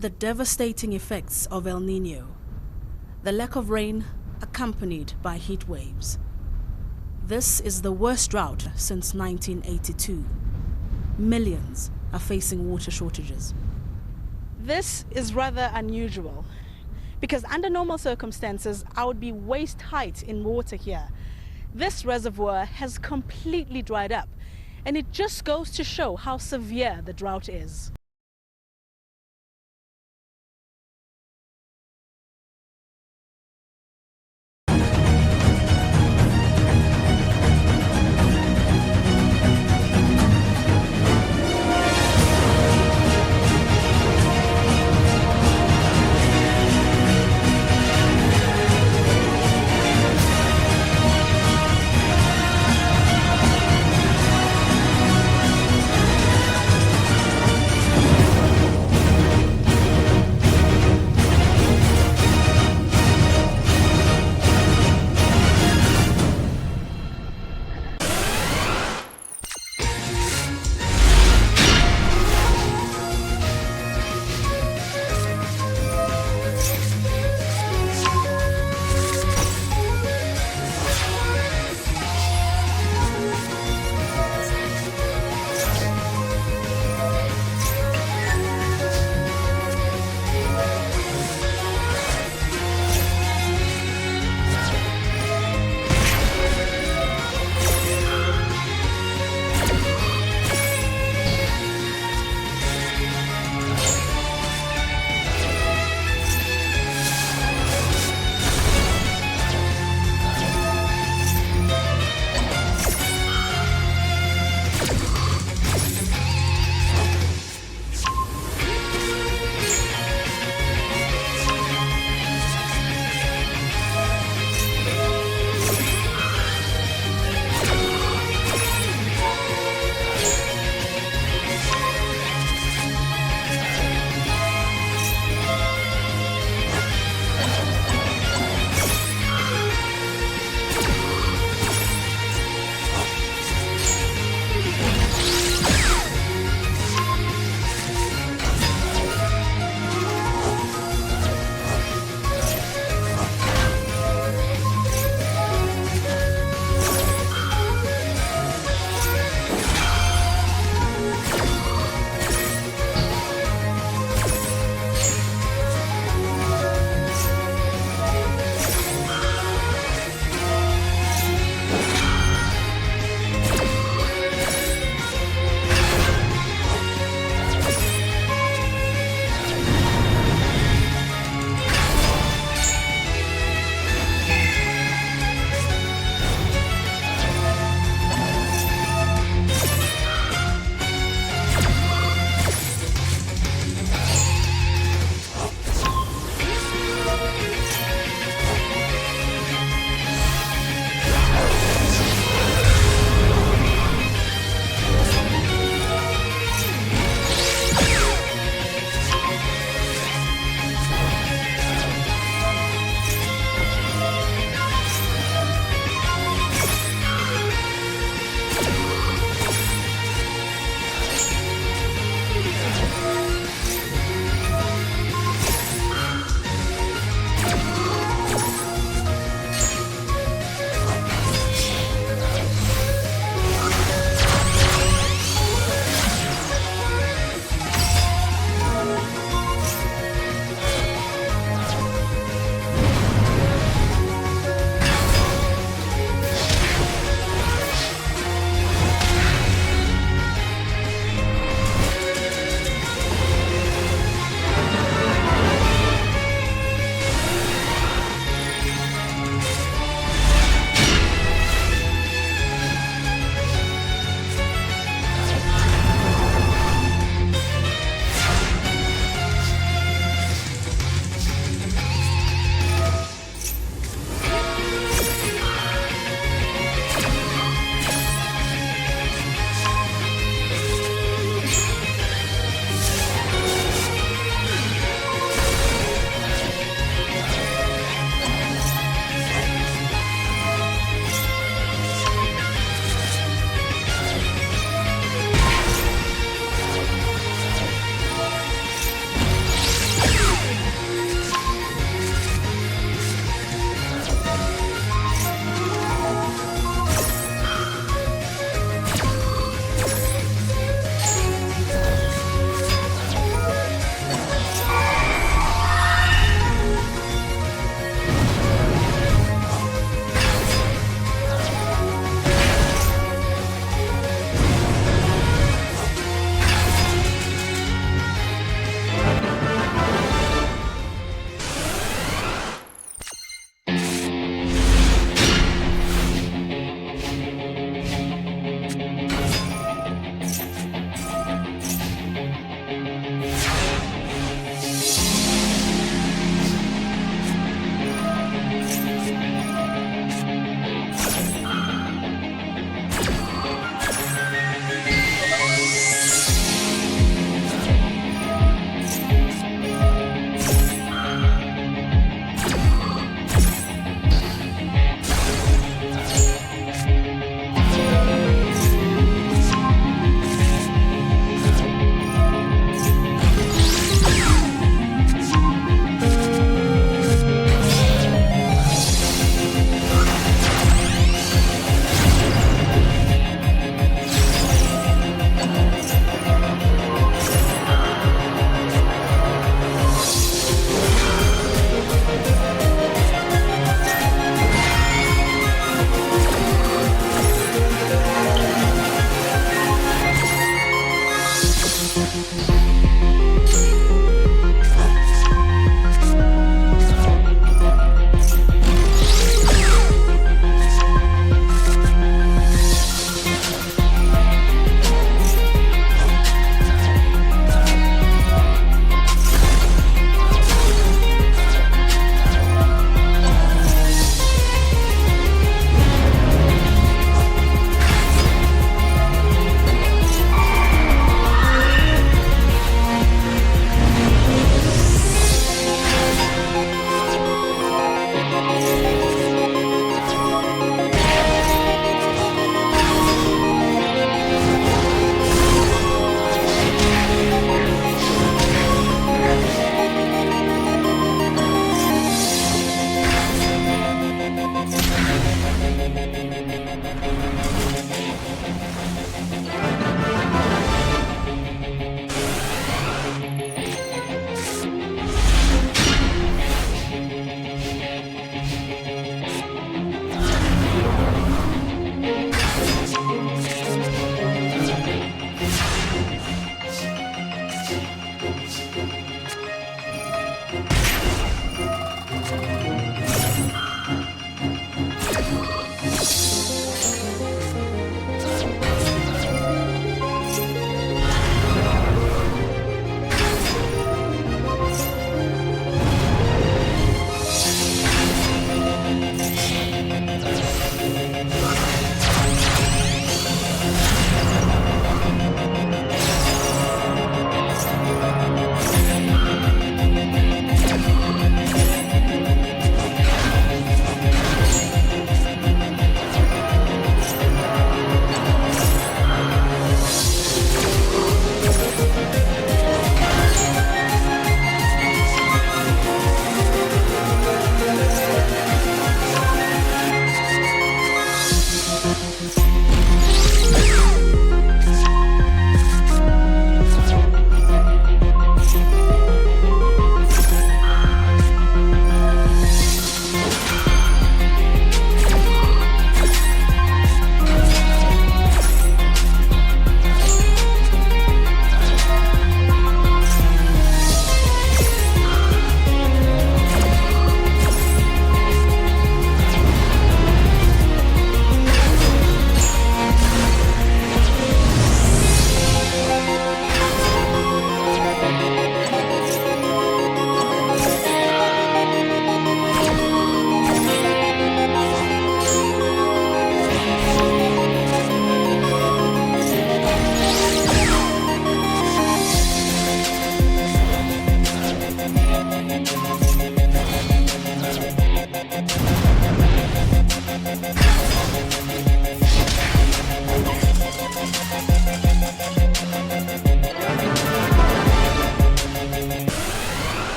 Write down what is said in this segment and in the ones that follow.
The devastating effects of El Niño. The lack of rain accompanied by heat waves. This is the worst drought since 1982. Millions are facing water shortages. This is rather unusual because under normal circumstances, I would be waist height in water here. This reservoir has completely dried up, and it just goes to show how severe the drought is.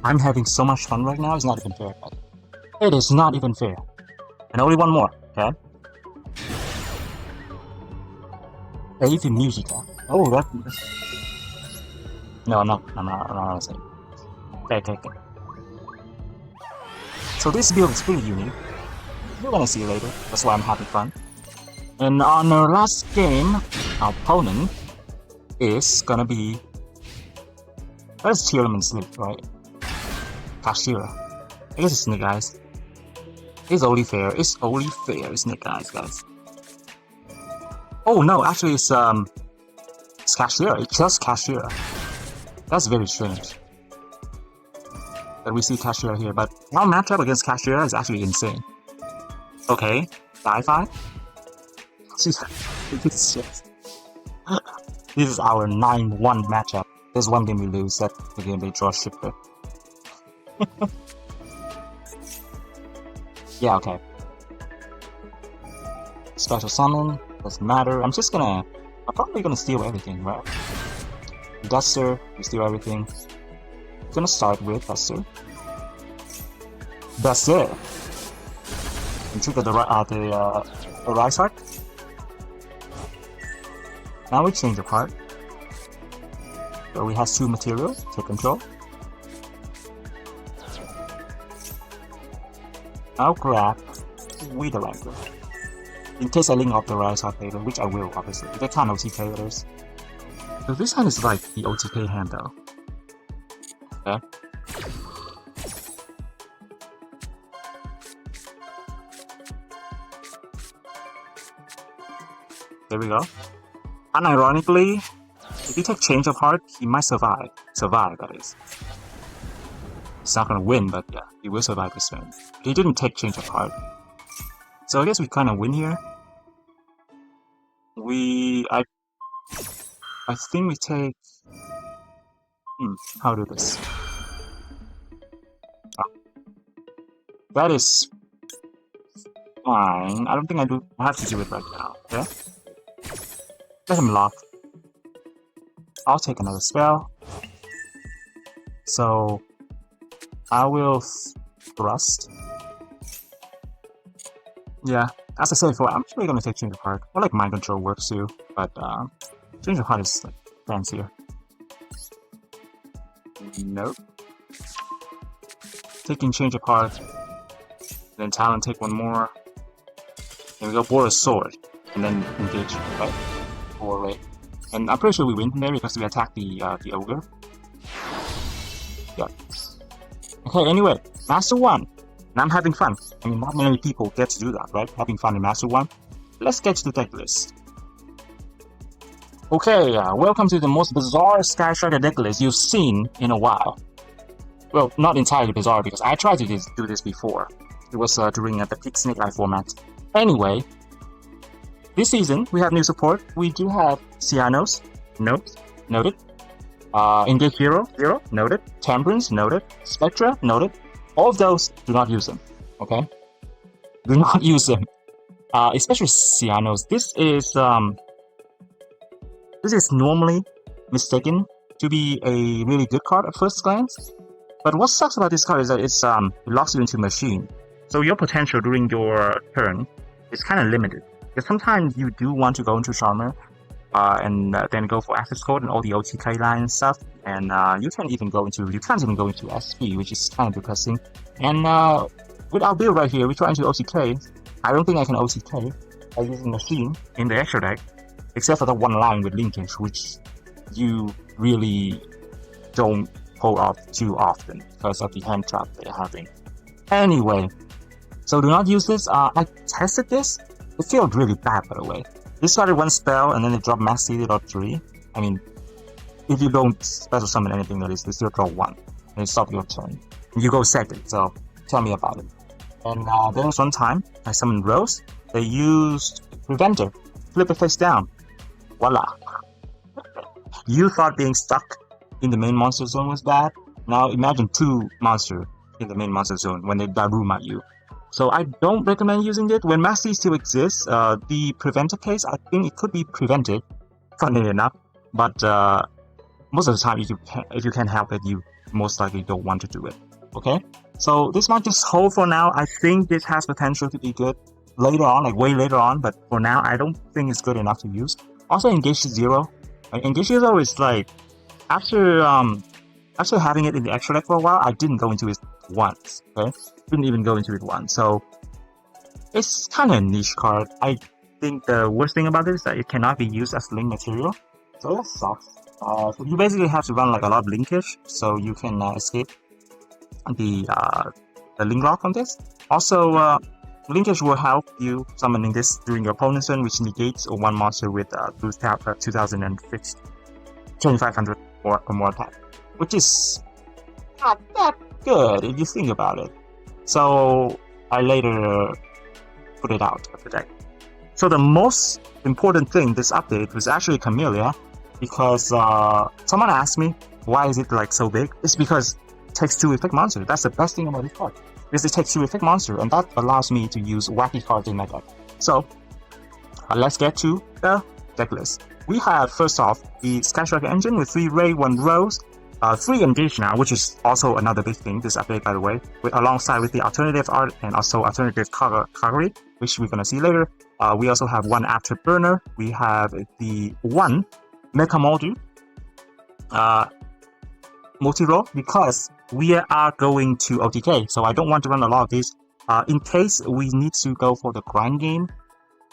I'm having so much fun right now, it's not even fair. It is not even fair. And only one more, okay? Even musica. Oh, that... No, I'm not gonna say. Okay. So this build is pretty unique. You're gonna see later, that's why I'm having fun. And on our last game, our opponent is gonna be... Let's chill him and sleep, right? Kashira. I guess it's Snake Eyes. It's only fair, Snake Eyes, guys. Oh no, actually it's Kashira, it's just Kashira. That's very strange that we see Kashira here, but our matchup against Kashira is actually insane. Okay, Sci-Fi? This is our 9-1 matchup. There's one game we lose, that's the game they draw shipper. Yeah, okay. Special summon, doesn't matter. I'm probably gonna steal everything, right? Duster, we steal everything. I'm gonna start with Duster. Duster! And trigger the Rise Heart. Now we change the part. So we have 2 materials, take control. I'll grab Wither Anchor. In case I link up the Rise Heart later, which I will, obviously. If I can't OTK others. So this hand is like the OTK hand though. Okay. There we go. Unironically, if you take Change of Heart, he might survive. Survive, that is. He's not gonna win, but yeah, he will survive this turn. He didn't take Change of Heart. So I guess we kinda win here. I think we take... how do this? That is... fine. I don't think I have to do it right now, okay? Let him lock. I'll take another spell. So... I will thrust. Yeah, as I said before, I'm actually gonna take Change of Heart. Or like Mind Control works too, but Change of Heart is like fancier. Nope. Taking Change of Heart. Then Talon take one more. Then we go Boar a Sword. And then engage, right? Or wait. And I'm pretty sure we win from there because we attack the Ogre. Yeah. Okay, anyway, Master 1. And I'm having fun. I mean, not many people get to do that, right? Having fun in Master 1. Let's get to the deck list. Okay, welcome to the most bizarre Sky Striker deck list you've seen in a while. Well, not entirely bizarre because I tried to do this before. It was during the peak Snake Eye format. Anyway, this season we have new support. We do have Cyanos, noted. Engage Hero, noted. Temperance, noted. Spectra, noted. All of those, do not use them, okay? Do not use them. Especially Cyanos. This is normally mistaken to be a really good card at first glance. But what sucks about this card is that it locks you into machine. So your potential during your turn is kind of limited. Because sometimes you do want to go into Charmer, and then go for Access Code and all the OTK line and stuff. And you can't even go into SP, which is kind of depressing. And with our build right here, we're trying to OTK. I don't think I can OTK by using Machine in the extra deck, except for the one line with Linkage, which you really don't pull off too often because of the hand trap they're having. Anyway, so do not use this. I tested this. It feels really bad, by the way. This started one spell and then it dropped Max Seed at 3. I mean, if you don't special summon anything, that is, they still draw 1 and it stops your turn. You go second, so tell me about it. And there was one time I summoned Rose. They used Preventer, flip it face down. Voila. You thought being stuck in the main monster zone was bad. Now imagine 2 monsters in the main monster zone when they Daboom at you. So I don't recommend using it. When Mastery still exists, the Preventer case, I think it could be prevented, funnily enough. But most of the time, if you can't help it, you most likely don't want to do it. Okay, so this might just hold for now. I think this has potential to be good later on, like way later on, but for now, I don't think it's good enough to use. Also, Engage to Zero. Engage to Zero is like, after having it in the extra deck for a while, I didn't go into it once, okay? Didn't even go into it once, so it's kind of a niche card. I think the worst thing about it is that it cannot be used as link material, so that sucks. So you basically have to run like a lot of linkage, so you can escape the link lock on this. Also, linkage will help you summoning this during your opponent's turn, which negates one monster with boost 2050, 2500 or more attack, which is not that good if you think about it. So I later put it out of the deck. So the most important thing this update was actually Camellia, because someone asked me why is it like so big. It's because it takes 2 effect monster. That's the best thing about this card, because it takes 2 effect monster, and that allows me to use wacky cards in my deck. So let's get to the deck list. We have, first off, the Skystriker engine with 3 Ray, 1 Rose, 3 Engage now, which is also another big thing this update, by the way, alongside with the alternative art and also alternative Kagari, which we're gonna see later. We also have 1 Afterburner. We have the 1 Mecha Moldu multi-roll, because we are going to OTK, so I don't want to run a lot of these. In case we need to go for the grind game,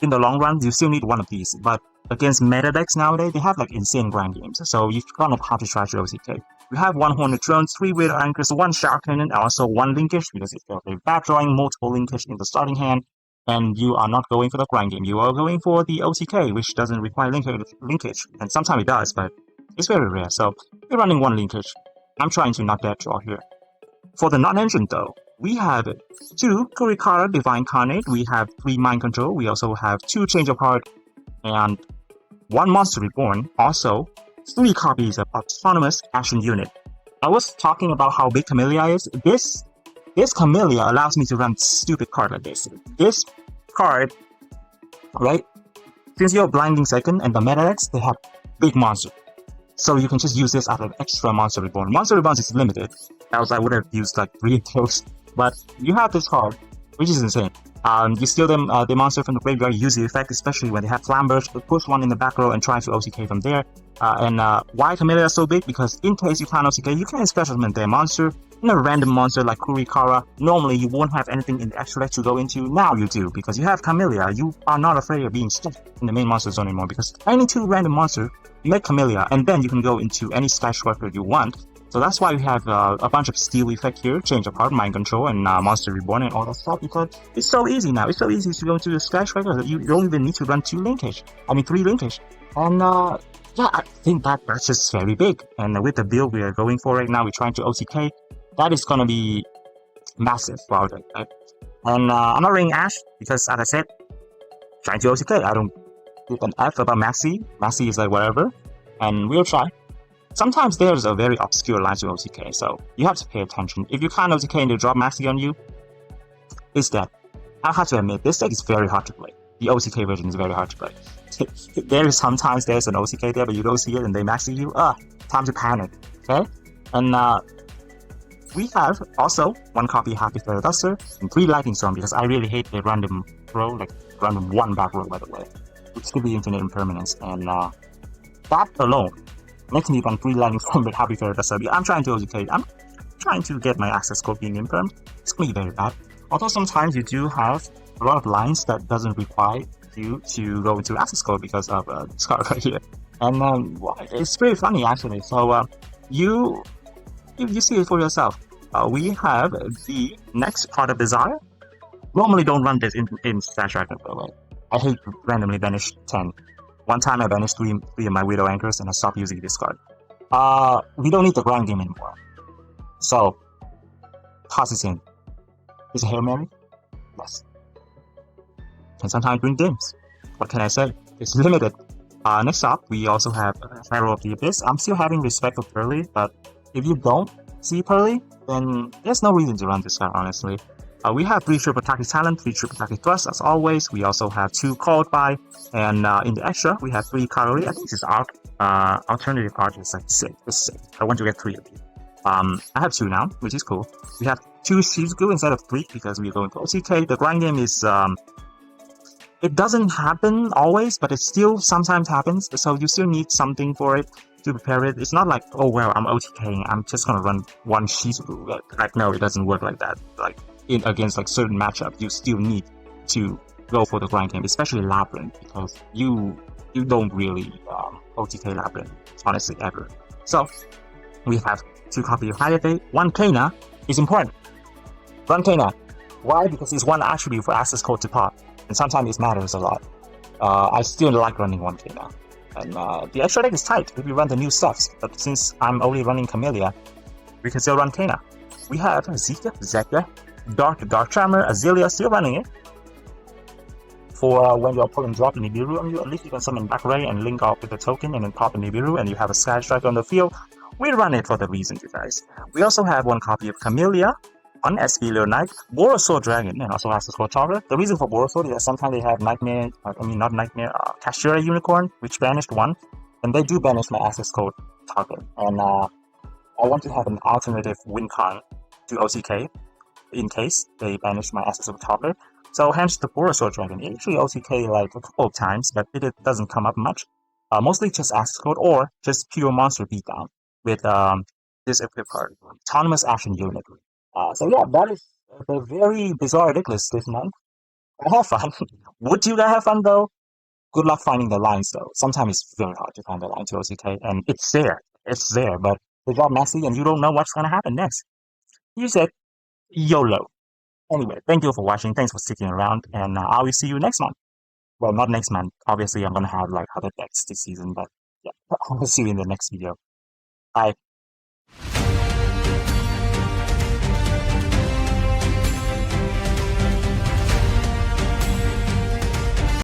in the long run, you still need 1 of these, but against meta decks nowadays, they have like insane grind games, so you kind of have to try to OTK. We have 1 Hornet Drone, 3 Widow Anchors, 1 Shower Cannon, and also 1 Linkage, because if you're back drawing multiple Linkage in the starting hand, and you are not going for the grind game, you are going for the OTK, which doesn't require linkage, and sometimes it does, but it's very rare, so we're running 1 Linkage. I'm trying to not dead draw here. For the non-engine though, we have 2 Kurikara Divine Carnate, we have 3 Mind Control, we also have 2 Change of Heart, and 1 Monster Reborn, also 3 copies of Autonomous Action Unit. I was talking about how big Camellia is. This Camellia allows me to run stupid card like this. This card, right, since you're Blinding Second and the meta decks, they have big monster. So you can just use this as an extra Monster Reborn. Monster Reborn is limited, else I would have used like 3 of those. But you have this card, which is insane. You steal them, the monster from the graveyard, use the effect, especially when they have Flamberge, push 1 in the back row and try to OTK from there. Why Camellia is so big? Because in case you can't OTK, you can special summon their monster. In a random monster like Kurikara, normally you won't have anything in the extra deck to go into. Now you do, because you have Camellia. You are not afraid of being stuck in the main monster zone anymore, because any 2 random monster, you make Camellia, and then you can go into any Skystriker you want. So that's why we have a bunch of steal effect here, Change of Heart, Mind Control, and Monster Reborn, and all that stuff, because it's so easy now. It's so easy to go into the Skystriker that you don't even need to run 3 linkage. And yeah, I think that's just very big. And with the build we are going for right now, we're trying to OTK. That is gonna be massive for our deck, right? And I'm not running Ash, because as I said, trying to OTK. I don't give an F about Maxi. Maxi is like whatever, and we'll try. Sometimes there's a very obscure line to OTK, so you have to pay attention. If you can't OTK and they drop Maxi on you, it's dead. I have to admit, this deck is very hard to play. The OTK version is very hard to play. Sometimes there's an OTK there, but you don't see it and they Maxi you. Time to panic, okay? And we have also 1 copy Happy Fairy Duster and 3 Lightning Storm, because I really hate the random row, like random 1 back row, by the way, which could be infinite impermanence, and that alone makes me run 3 Lightning Storm with Happy Fairy Duster. I'm trying to OTK. I'm trying to get my access code being imperm. It's gonna be very bad. Although sometimes you do have a lot of lines that doesn't require you to go into access code because of this card right here, and it's pretty funny actually. So you see it for yourself. We have the next Heart of Desire. Normally don't run this in Skystriker, by the way. I hate randomly banish 10. One time I banished 3 of my Widow Anchors and I stopped using this card. We don't need the grind game anymore. So, toss it in. Is it Hail Mary? Yes. And sometimes win games. What can I say? It's limited. Next up, we also have Pharaoh of the Abyss. I'm still having respect for Pearly, but if you don't see Pearly, then there's no reason to run this card, honestly. We have 3 Triple Attack Talent, 3 Triple Attack Thrust, as always. We also have 2 Called By, and in the extra, we have 3 Kagari. I think this alternative art is like sick. It's sick. I want to get 3 of these. I have 2 now, which is cool. We have 2 Shizuku instead of 3 because we're going to OTK. The grind game is it doesn't happen always, but it still sometimes happens. So you still need something for it to prepare it. It's not like, oh well, I'm OTKing, I'm just gonna run one Shizuku. Like no, it doesn't work like that. Like against like certain matchup, you still need to go for the grind game, especially Labyrinth, because you don't really OTK Labyrinth honestly ever. So we have 2 copies of Hayate. 1 Kana is important. 1 Kana. Why? Because it's 1 attribute for access code to pop, and sometimes it matters a lot. I still like running 1 Kana. And the extra deck is tight if we run the new stuffs, but since I'm only running Camellia, we can still run Kana. We have Zika, Zeka, Dark Charmer, Azalea, still running it. For when your opponent drop a Nibiru on you, at least you can summon back Ray and link off with the token and then pop a Nibiru, and you have a Sky Strike on the field. We run it for the reason, you guys. We also have 1 copy of Camellia, on SP Leo Knight, Borosaur Dragon, and also has the Score Toggle. The reason for Borosaur is that sometimes they have Nightmare, not Nightmare, Cashiera Unicorn, which banished 1, and they do banish my access code Toggle. And I want to have an alternative win con to OTK in case they banish my access code Toggle. So hence the Borosaur Dragon. It actually OTK like a couple of times, but it doesn't come up much. Mostly just access code or just pure monster beatdown with this equip card, Autonomous Action Unit. So yeah, that is a very bizarre deck list this month. I have fun. Would you guys have fun though? Good luck finding the lines though. Sometimes it's very hard to find the line to OCK, and it's there. It's there, but they drop messy and you don't know what's gonna happen next. You said YOLO. Anyway, thank you for watching. Thanks for sticking around, and I will see you next month. Well, not next month. Obviously, I'm gonna have like other decks this season, but yeah, I will see you in the next video. Bye.